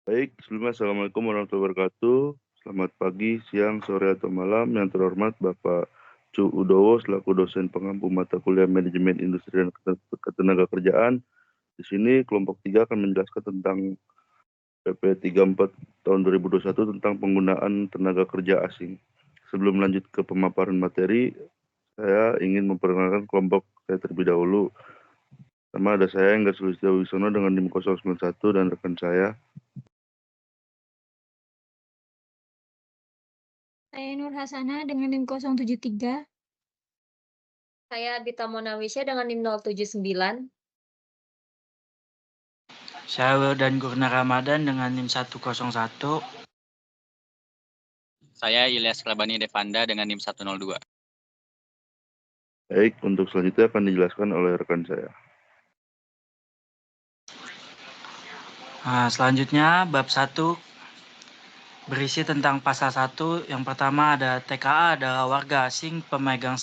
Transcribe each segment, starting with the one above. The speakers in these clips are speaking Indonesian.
Baik, sebelumnya Assalamualaikum warahmatullahi wabarakatuh. Selamat pagi, siang, sore, atau malam. Yang terhormat Bapak Cu Udowo selaku dosen pengampu mata kuliah Manajemen Industri dan Ketenagakerjaan. Di sini kelompok 3 akan menjelaskan tentang PP 34 tahun 2021 tentang penggunaan tenaga kerja asing. Sebelum lanjut ke pemaparan materi, saya ingin memperkenalkan kelompok saya terlebih dahulu. Pertama ada saya, Enggar Sulistyo Wisono dengan NIM 091 dan rekan saya. Saya Nur Hasana dengan NIM 073. Saya Dita Monawisya dengan NIM 079. Saya Wildan Gurna Ramadan dengan NIM 101. Saya Ilyas Klabani Devanda dengan NIM 102. Baik, untuk selanjutnya akan dijelaskan oleh rekan saya. Selanjutnya bab 1 berisi tentang pasal 1. Yang pertama ada TKA adalah warga asing pemegang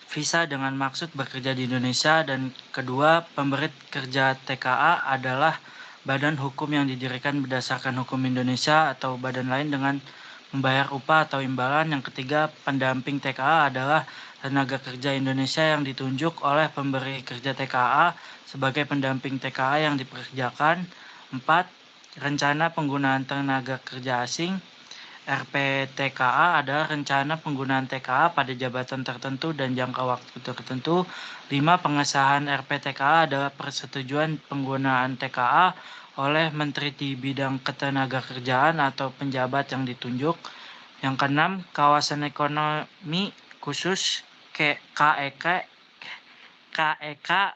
visa dengan maksud bekerja di Indonesia, dan kedua, pemberi kerja TKA adalah badan hukum yang didirikan berdasarkan hukum Indonesia atau badan lain dengan membayar upah atau imbalan. Yang ketiga, pendamping TKA adalah tenaga kerja Indonesia yang ditunjuk oleh pemberi kerja TKA sebagai pendamping TKA yang dipekerjakan. 4. Rencana penggunaan tenaga kerja asing. RPTKA adalah rencana penggunaan TKA pada jabatan tertentu dan jangka waktu tertentu. 5. Pengesahan RPTKA adalah persetujuan penggunaan TKA oleh Menteri di bidang ketenagakerjaan atau penjabat yang ditunjuk. Yang keenam, kawasan ekonomi khusus KEK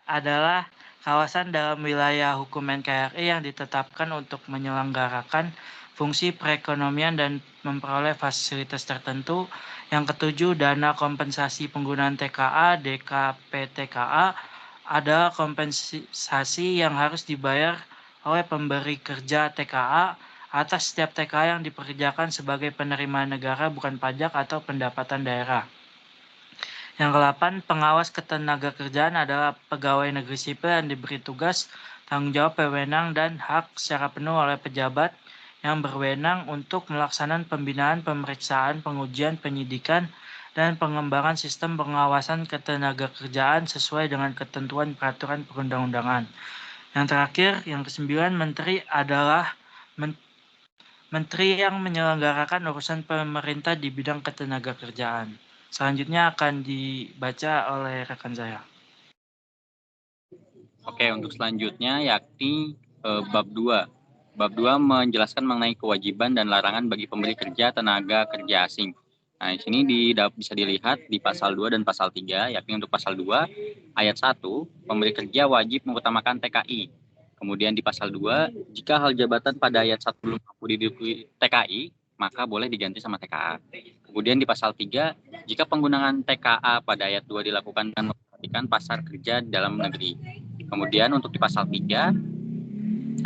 adalah kawasan dalam wilayah hukum NKRI yang ditetapkan untuk menyelenggarakan fungsi perekonomian dan memperoleh fasilitas tertentu. Yang ketujuh, dana kompensasi penggunaan TKA (DKP-TKA) adalah kompensasi yang harus dibayar oleh pemberi kerja TKA atas setiap TKA yang dipekerjakan sebagai penerimaan negara bukan pajak atau pendapatan daerah. Yang ke-8, pengawas ketenagakerjaan adalah pegawai negeri sipil yang diberi tugas, tanggung jawab, wewenang, dan hak secara penuh oleh pejabat yang berwenang untuk melaksanakan pembinaan, pemeriksaan, pengujian, penyidikan, dan pengembangan sistem pengawasan ketenagakerjaan sesuai dengan ketentuan peraturan perundang-undangan. Yang terakhir, yang ke-9, menteri adalah menteri yang menyelenggarakan urusan pemerintah di bidang ketenagakerjaan. Selanjutnya akan dibaca oleh rekan saya. Oke, untuk selanjutnya yakni bab 2. Bab 2 menjelaskan mengenai kewajiban dan larangan bagi pemberi kerja tenaga kerja asing. Nah, di sini bisa dilihat di pasal 2 dan pasal 3, yakni untuk pasal 2 ayat 1, pemberi kerja wajib mengutamakan TKI. Kemudian di pasal 2, jika hal jabatan pada ayat 1 belum mampu diduduki TKI, maka boleh diganti sama TKA. Kemudian di pasal 3, jika penggunaan TKA pada ayat 2 dilakukan dengan memperhatikan pasar kerja dalam negeri. Kemudian untuk di pasal 3,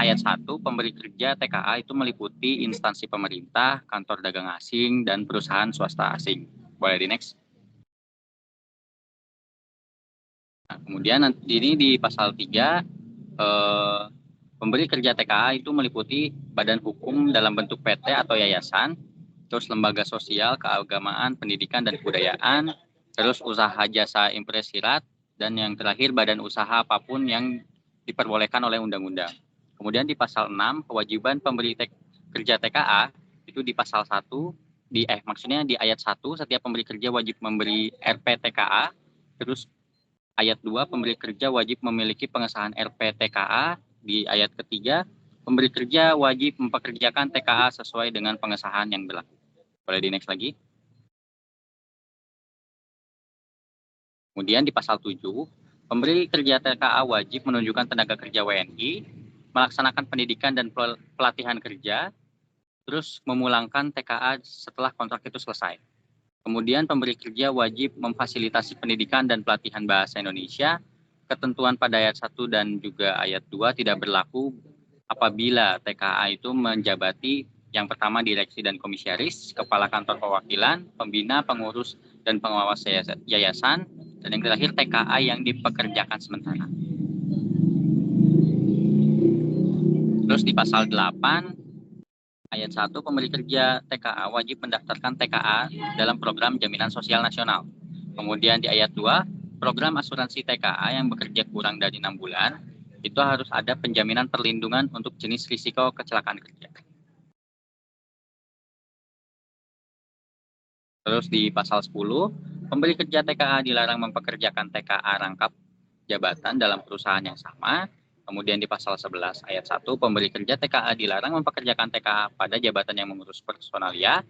ayat 1, pemberi kerja TKA itu meliputi instansi pemerintah, kantor dagang asing, dan perusahaan swasta asing. Boleh di next. Nah, kemudian ini di pasal 3, pemberi kerja TKA itu meliputi badan hukum dalam bentuk PT atau yayasan, terus lembaga sosial, keagamaan, pendidikan, dan kebudayaan, terus usaha jasa impresirat, dan yang terakhir badan usaha apapun yang diperbolehkan oleh undang-undang. Kemudian di pasal 6, kewajiban pemberi kerja TKA itu di pasal 1, maksudnya di ayat 1, setiap pemberi kerja wajib memberi RPTKA, terus ayat 2, pemberi kerja wajib memiliki pengesahan RPTKA. Di ayat ketiga, pemberi kerja wajib mempekerjakan TKA sesuai dengan pengesahan yang berlaku. Boleh di next lagi. Kemudian di pasal 7, pemberi kerja TKA wajib menunjukkan tenaga kerja WNI, melaksanakan pendidikan dan pelatihan kerja, terus memulangkan TKA setelah kontrak itu selesai. Kemudian pemberi kerja wajib memfasilitasi pendidikan dan pelatihan bahasa Indonesia. Ketentuan pada ayat 1 dan juga ayat 2 tidak berlaku apabila TKA itu menjabati yang pertama direksi dan komisaris, kepala kantor perwakilan, pembina, pengurus, dan pengawas yayasan, dan yang terakhir TKA yang dipekerjakan sementara. Terus di pasal 8 ayat 1 pemberi kerja TKA wajib mendaftarkan TKA dalam program jaminan sosial nasional. Kemudian di ayat 2 program asuransi TKA yang bekerja kurang dari 6 bulan itu harus ada penjaminan perlindungan untuk jenis risiko kecelakaan kerja. Terus di pasal 10, pemberi kerja TKA dilarang mempekerjakan TKA rangkap jabatan dalam perusahaan yang sama. Kemudian di pasal 11 ayat 1, pemberi kerja TKA dilarang mempekerjakan TKA pada jabatan yang mengurus personalia.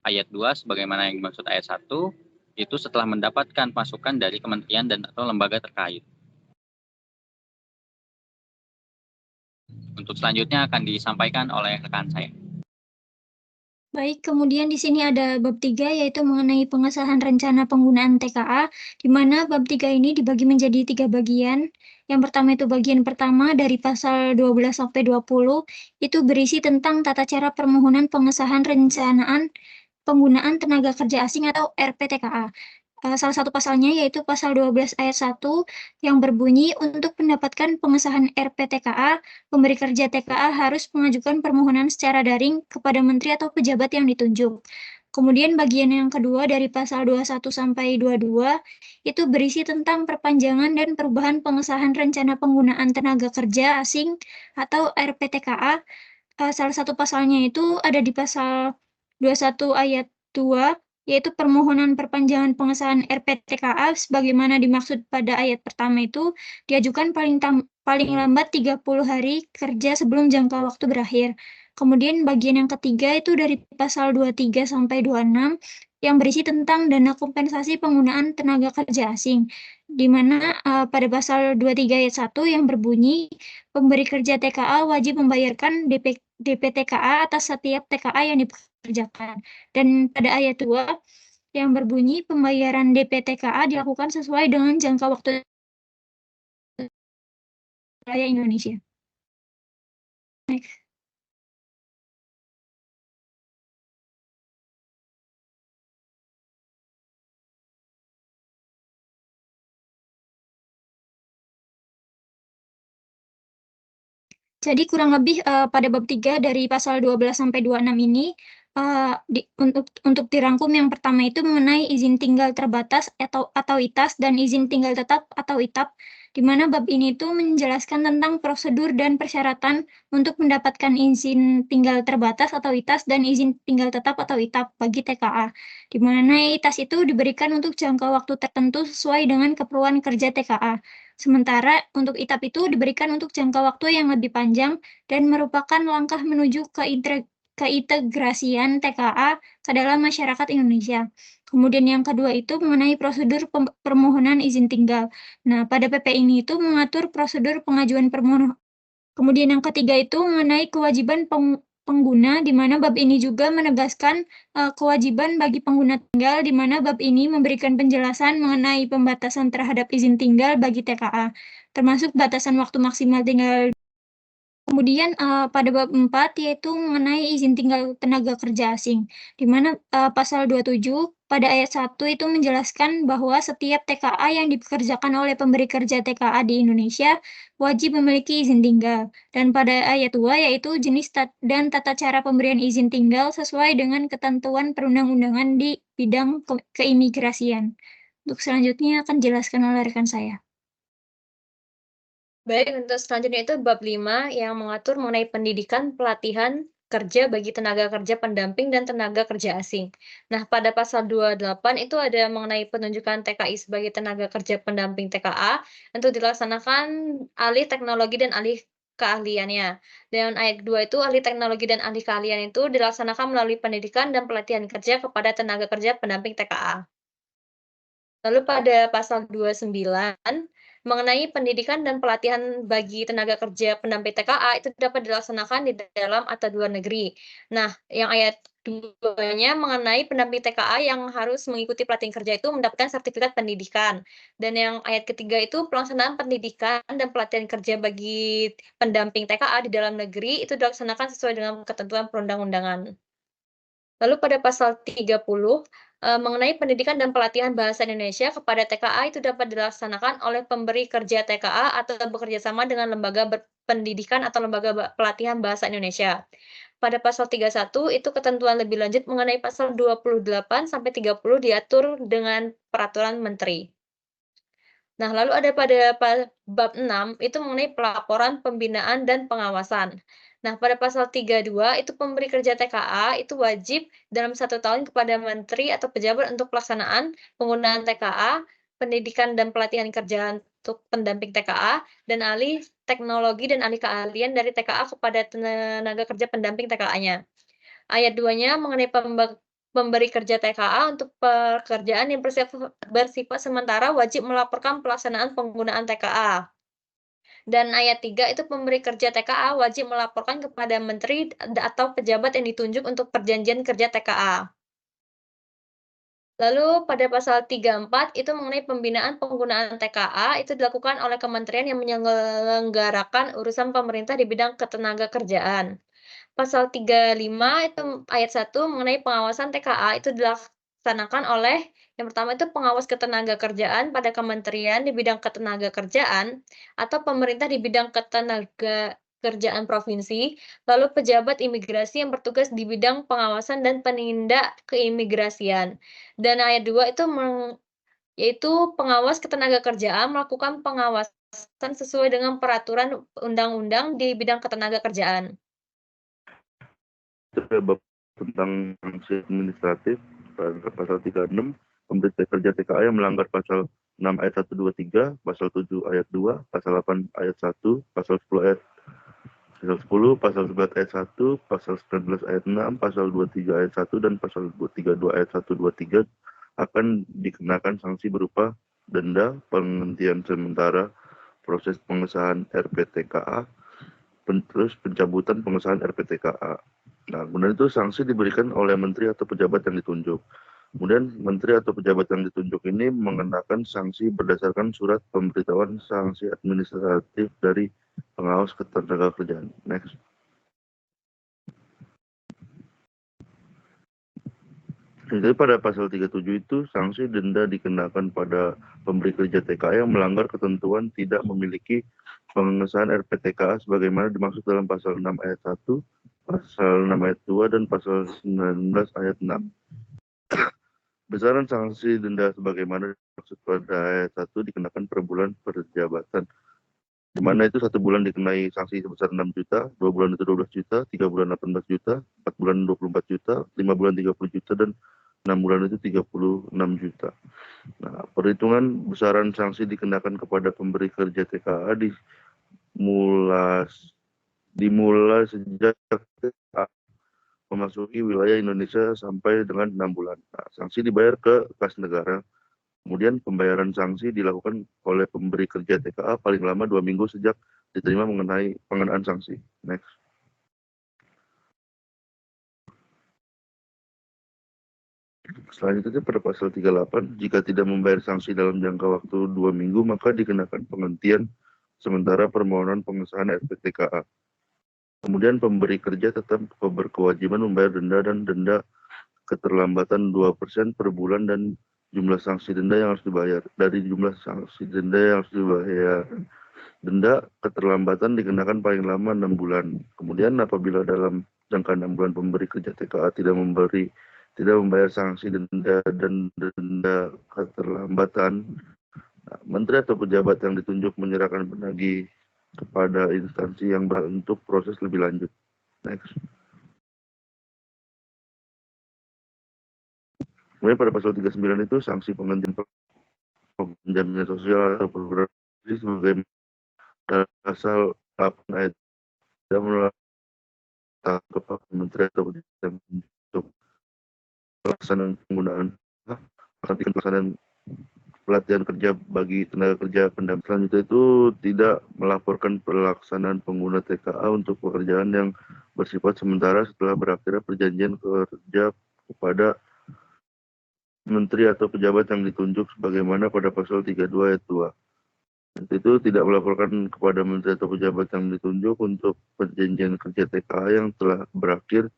Ayat 2, sebagaimana yang dimaksud ayat 1, itu setelah mendapatkan masukan dari kementerian dan atau lembaga terkait. Untuk selanjutnya akan disampaikan oleh rekan saya. Baik, kemudian di sini ada bab 3 yaitu mengenai pengesahan rencana penggunaan TKA, di mana bab 3 ini dibagi menjadi 3 bagian. Yang pertama itu bagian pertama dari pasal 12 sampai 20 itu berisi tentang tata cara permohonan pengesahan rencanaan penggunaan tenaga kerja asing atau RPTKA. Salah satu pasalnya yaitu pasal 12 ayat 1 yang berbunyi untuk mendapatkan pengesahan RPTKA, pemberi kerja TKA harus mengajukan permohonan secara daring kepada menteri atau pejabat yang ditunjuk. Kemudian bagian yang kedua dari pasal 21 sampai 22 itu berisi tentang perpanjangan dan perubahan pengesahan rencana penggunaan tenaga kerja asing atau RPTKA. Salah satu pasalnya itu ada di pasal 21 ayat 2 yaitu permohonan perpanjangan pengesahan RPTKA sebagaimana dimaksud pada ayat pertama itu diajukan paling lambat 30 hari kerja sebelum jangka waktu berakhir. Kemudian bagian yang ketiga itu dari pasal 23 sampai 26 yang berisi tentang dana kompensasi penggunaan tenaga kerja asing, di mana pada pasal 23 ayat 1 yang berbunyi pemberi kerja TKA wajib membayarkan DP TKA atas setiap TKA yang dipekerjakan. Dan pada ayat 2 yang berbunyi pembayaran DP TKA dilakukan sesuai dengan jangka waktu wilayah Indonesia. Next. Jadi kurang lebih pada bab 3 dari pasal 12 sampai 26 ini untuk dirangkum yang pertama itu mengenai izin tinggal terbatas atau ITAS dan izin tinggal tetap atau ITAP, di mana bab ini itu menjelaskan tentang prosedur dan persyaratan untuk mendapatkan izin tinggal terbatas atau ITAS dan izin tinggal tetap atau ITAP bagi TKA, di mana ITAS itu diberikan untuk jangka waktu tertentu sesuai dengan keperluan kerja TKA. Sementara untuk ITAP itu diberikan untuk jangka waktu yang lebih panjang dan merupakan langkah menuju keintegrasian TKA ke dalam masyarakat Indonesia. Kemudian yang kedua itu mengenai prosedur permohonan izin tinggal. Nah, pada PP ini itu mengatur prosedur pengajuan permohonan. Kemudian yang ketiga itu mengenai kewajiban pengguna, di mana bab ini juga menegaskan kewajiban bagi pengguna tinggal, di mana bab ini memberikan penjelasan mengenai pembatasan terhadap izin tinggal bagi TKA, termasuk batasan waktu maksimal tinggal. Kemudian pada bab 4 yaitu mengenai izin tinggal tenaga kerja asing, di mana pasal 27 pada ayat 1 itu menjelaskan bahwa setiap TKA yang dipekerjakan oleh pemberi kerja TKA di Indonesia wajib memiliki izin tinggal. Dan pada ayat 2 yaitu jenis dan tata cara pemberian izin tinggal sesuai dengan ketentuan perundang-undangan di bidang keimigrasian. Untuk selanjutnya akan dijelaskan oleh rekan saya. Baik, untuk selanjutnya itu bab 5 yang mengatur mengenai pendidikan, pelatihan, kerja bagi tenaga kerja pendamping dan tenaga kerja asing. Nah, pada pasal 28 itu ada mengenai penunjukan TKI sebagai tenaga kerja pendamping TKA untuk dilaksanakan alih teknologi dan alih keahliannya. Dan ayat 2 itu alih teknologi dan alih keahlian itu dilaksanakan melalui pendidikan dan pelatihan kerja kepada tenaga kerja pendamping TKA. Lalu pada pasal 29 mengenai pendidikan dan pelatihan bagi tenaga kerja pendamping TKA itu dapat dilaksanakan di dalam atau luar negeri. Nah, yang ayat 2-nya mengenai pendamping TKA yang harus mengikuti pelatihan kerja itu mendapatkan sertifikat pendidikan. Dan yang ayat ketiga itu pelaksanaan pendidikan dan pelatihan kerja bagi pendamping TKA di dalam negeri itu dilaksanakan sesuai dengan ketentuan perundang-undangan. Lalu pada pasal 30 mengenai pendidikan dan pelatihan bahasa Indonesia kepada TKA itu dapat dilaksanakan oleh pemberi kerja TKA atau bekerja sama dengan lembaga pendidikan atau lembaga pelatihan bahasa Indonesia. Pada pasal 31 itu ketentuan lebih lanjut mengenai pasal 28 sampai 30 diatur dengan peraturan menteri. Nah, lalu ada pada bab 6 itu mengenai pelaporan, pembinaan, dan pengawasan. Nah, pada pasal 32 itu pemberi kerja TKA itu wajib dalam 1 tahun kepada menteri atau pejabat untuk pelaksanaan penggunaan TKA, pendidikan dan pelatihan kerja untuk pendamping TKA, dan ahli teknologi dan ahli keahlian dari TKA kepada tenaga kerja pendamping TKA-nya. Ayat 2-nya mengenai pemberi kerja TKA untuk pekerjaan yang bersifat sementara wajib melaporkan pelaksanaan penggunaan TKA. Dan ayat 3 itu pemberi kerja TKA wajib melaporkan kepada menteri atau pejabat yang ditunjuk untuk perjanjian kerja TKA. Lalu pada pasal 34 itu mengenai pembinaan penggunaan TKA itu dilakukan oleh kementerian yang menyelenggarakan urusan pemerintah di bidang ketenagakerjaan. Pasal 35 itu ayat 1 mengenai pengawasan TKA itu dilaksanakan oleh yang pertama itu pengawas ketenagakerjaan pada kementerian di bidang ketenagakerjaan atau pemerintah di bidang ketenagakerjaan provinsi, lalu pejabat imigrasi yang bertugas di bidang pengawasan dan penindak keimigrasian. Dan ayat 2 itu yaitu pengawas ketenagakerjaan melakukan pengawasan sesuai dengan peraturan undang-undang di bidang ketenagakerjaan. Bab tentang sanksi administratif pada pasal 36, pemberi kerja TKA yang melanggar pasal 6 ayat 1, 2, 3, pasal 7 ayat 2, pasal 8 ayat 1, pasal 10 ayat 10, pasal 11 ayat 1, pasal 19 ayat 6, pasal 23 ayat 1, dan pasal 32 ayat 1, 2, 3 akan dikenakan sanksi berupa denda, penghentian sementara proses pengesahan RPTKA, terus pencabutan pengesahan RPTKA. Nah, kemudian itu sanksi diberikan oleh menteri atau pejabat yang ditunjuk. Kemudian menteri atau pejabat yang ditunjuk ini mengenakan sanksi berdasarkan surat pemberitahuan sanksi administratif dari pengawas ketenagakerjaan. Next. Jadi pada pasal 37 itu sanksi denda dikenakan pada pemberi kerja TKA yang melanggar ketentuan tidak memiliki pengesahan RPTKA sebagaimana dimaksud dalam pasal 6 ayat 1, pasal 6 ayat 2, dan pasal 19 ayat 6. Besaran sanksi denda sebagaimana dimaksud pada ayat 1 dikenakan per bulan perjabatan, di mana itu 1 bulan dikenai sanksi sebesar 6 juta, 2 bulan itu 12 juta, 3 bulan 18 juta, 4 bulan 24 juta, 5 bulan 30 juta, dan 6 bulan itu 36 juta. Nah, perhitungan besaran sanksi dikenakan kepada pemberi kerja TKA dimulai sejak TKA memasuki wilayah Indonesia sampai dengan 6 bulan. Nah, sanksi dibayar ke kas negara. Kemudian pembayaran sanksi dilakukan oleh pemberi kerja TKA paling lama 2 minggu sejak diterima mengenai pengenaan sanksi. Next. Selanjutnya pada pasal 38, jika tidak membayar sanksi dalam jangka waktu 2 minggu, maka dikenakan penghentian sementara permohonan pengesahan RPTKA. Kemudian pemberi kerja tetap berkewajiban membayar denda dan denda keterlambatan 2% per bulan dan jumlah sanksi denda yang harus dibayar. Dari jumlah sanksi denda yang harus dibayar, denda keterlambatan dikenakan paling lama 6 bulan. Kemudian apabila dalam jangka 6 bulan pemberi kerja TKA tidak membayar sanksi denda dan denda keterlambatan, menteri atau pejabat yang ditunjuk menyerahkan penagih kepada instansi yang untuk proses lebih lanjut. Next. Kemudian pada pasal 39 itu sanksi penghentian jaminan sosial atau program sebagai pasal 8 ayat 3 kepada menteri atau pejabat untuk pelaksanaan penggunaan pelaksanaan pelatihan kerja bagi tenaga kerja pendamping. Selanjutnya itu tidak melaporkan pelaksanaan pengguna TKA untuk pekerjaan yang bersifat sementara setelah berakhirnya perjanjian kerja kepada menteri atau pejabat yang ditunjuk sebagaimana pada pasal 32 ayat 2. Itu tidak melaporkan kepada menteri atau pejabat yang ditunjuk untuk perjanjian kerja TKA yang telah berakhir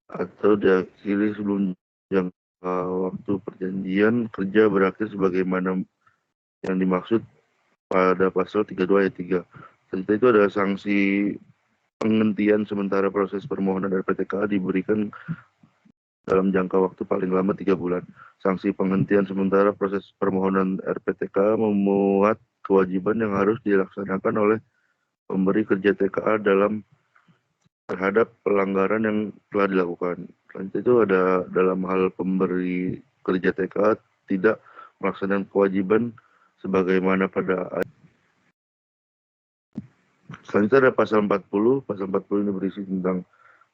atau diakhiri sebelum jangka waktu perjanjian kerja berakhir sebagaimana yang dimaksud pada pasal 32 ayat 3. Selanjutnya itu ada sanksi penghentian sementara proses permohonan RPTKA diberikan dalam jangka waktu paling lama 3 bulan. Sanksi penghentian sementara proses permohonan RPTKA memuat kewajiban yang harus dilaksanakan oleh pemberi kerja TKA terhadap pelanggaran yang telah dilakukan. Selanjutnya itu ada dalam hal pemberi kerja TKA tidak melaksanakan kewajiban sebagaimana pada selanjutnya ada pasal 40. Pasal 40 ini berisi tentang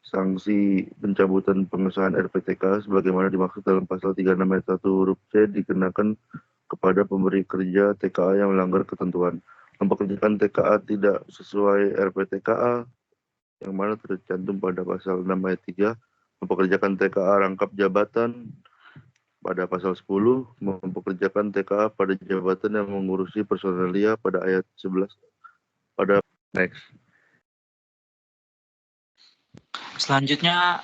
sanksi pencabutan pengesahan RPTK sebagaimana dimaksud dalam pasal 36 ayat 1 huruf C dikenakan kepada pemberi kerja TKA yang melanggar ketentuan. Mempekerjakan TKA tidak sesuai RPTKA yang mana tercantum pada pasal 6 ayat 3, mempekerjakan TKA rangkap jabatan pada pasal 10, mempekerjakan TKA pada jabatan yang mengurusi personalia pada ayat 11 pada next. Selanjutnya,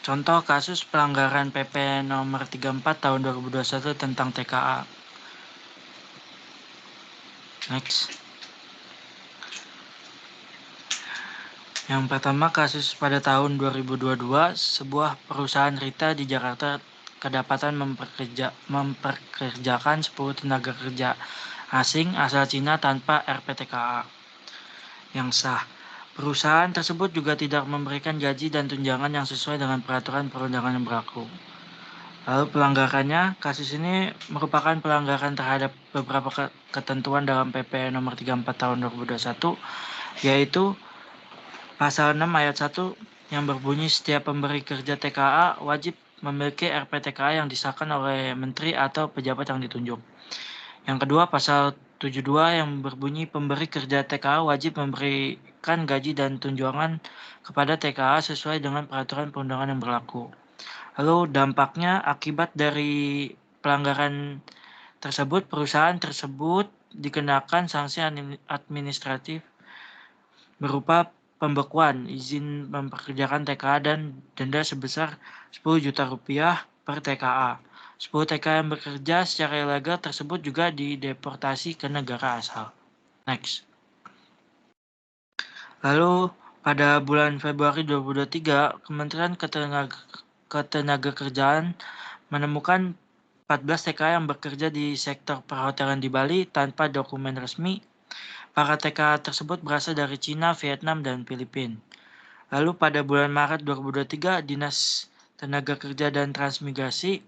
contoh kasus pelanggaran PP nomor 34 tahun 2021 tentang TKA. Next. Yang pertama, kasus pada tahun 2022, sebuah perusahaan Rita di Jakarta kedapatan memperkerjakan 10 tenaga kerja asing asal Cina tanpa RPTKA yang sah. Perusahaan tersebut juga tidak memberikan gaji dan tunjangan yang sesuai dengan peraturan perundangan yang berlaku. Lalu pelanggarannya, kasus ini merupakan pelanggaran terhadap beberapa ketentuan dalam PP nomor 34 tahun 2021, yaitu pasal 6 ayat 1 yang berbunyi setiap pemberi kerja TKA wajib memiliki RPTKA yang disahkan oleh menteri atau pejabat yang ditunjuk. Yang kedua, pasal 72 yang berbunyi pemberi kerja TKA wajib memberikan gaji dan tunjangan kepada TKA sesuai dengan peraturan perundangan yang berlaku. Lalu dampaknya akibat dari pelanggaran tersebut, perusahaan tersebut dikenakan sanksi administratif berupa pembekuan izin mempekerjakan TKA dan denda sebesar 10 juta rupiah per TKA. 10 TKA yang bekerja secara ilegal tersebut juga dideportasi ke negara asal. Next. Lalu pada bulan Februari 2023, Kementerian Ketenagakerjaan menemukan 14 TKA yang bekerja di sektor perhotelan di Bali tanpa dokumen resmi. Para TKA tersebut berasal dari Cina, Vietnam, dan Filipina. Lalu pada bulan Maret 2023, Dinas Tenaga Kerja dan Transmigrasi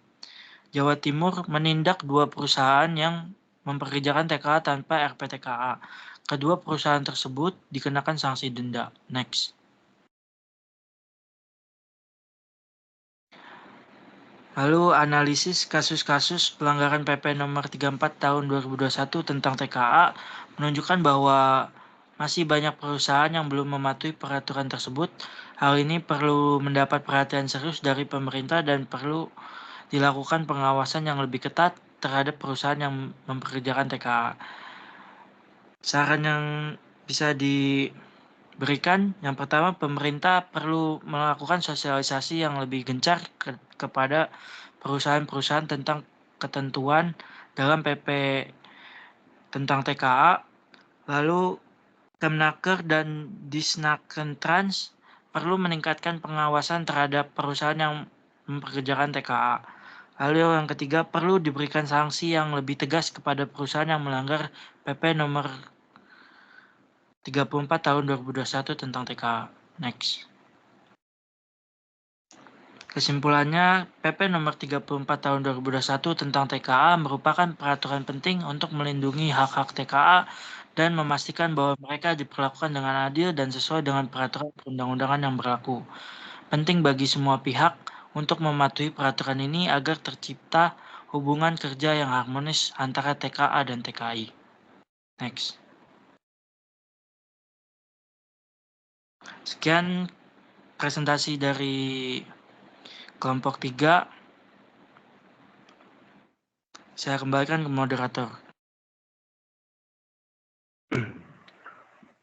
Jawa Timur menindak 2 perusahaan yang mempekerjakan TKA tanpa RPTKA. Kedua perusahaan tersebut dikenakan sanksi denda. Next. Lalu analisis kasus-kasus pelanggaran PP nomor 34 tahun 2021 tentang TKA menunjukkan bahwa masih banyak perusahaan yang belum mematuhi peraturan tersebut. Hal ini perlu mendapat perhatian serius dari pemerintah dan perlu dilakukan pengawasan yang lebih ketat terhadap perusahaan yang mempekerjakan TKA. Saran yang bisa diberikan, yang pertama, pemerintah perlu melakukan sosialisasi yang lebih gencar kepada perusahaan-perusahaan tentang ketentuan dalam PP tentang TKA. Lalu Kemenaker dan Disnakertrans perlu meningkatkan pengawasan terhadap perusahaan yang mempekerjakan TKA. Lalu yang ketiga, perlu diberikan sanksi yang lebih tegas kepada perusahaan yang melanggar PP nomor 34 tahun 2021 tentang TKA. Next. Kesimpulannya, PP nomor 34 tahun 2021 tentang TKA merupakan peraturan penting untuk melindungi hak-hak TKA dan memastikan bahwa mereka diperlakukan dengan adil dan sesuai dengan peraturan perundang-undangan yang berlaku. Penting bagi semua pihak untuk mematuhi peraturan ini agar tercipta hubungan kerja yang harmonis antara TKA dan TKI. Next. Sekian presentasi dari kelompok 3. Saya kembalikan ke moderator.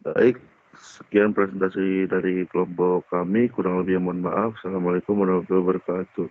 Baik, sekian presentasi dari kelompok kami. Kurang lebih mohon maaf. Assalamualaikum warahmatullahi wabarakatuh.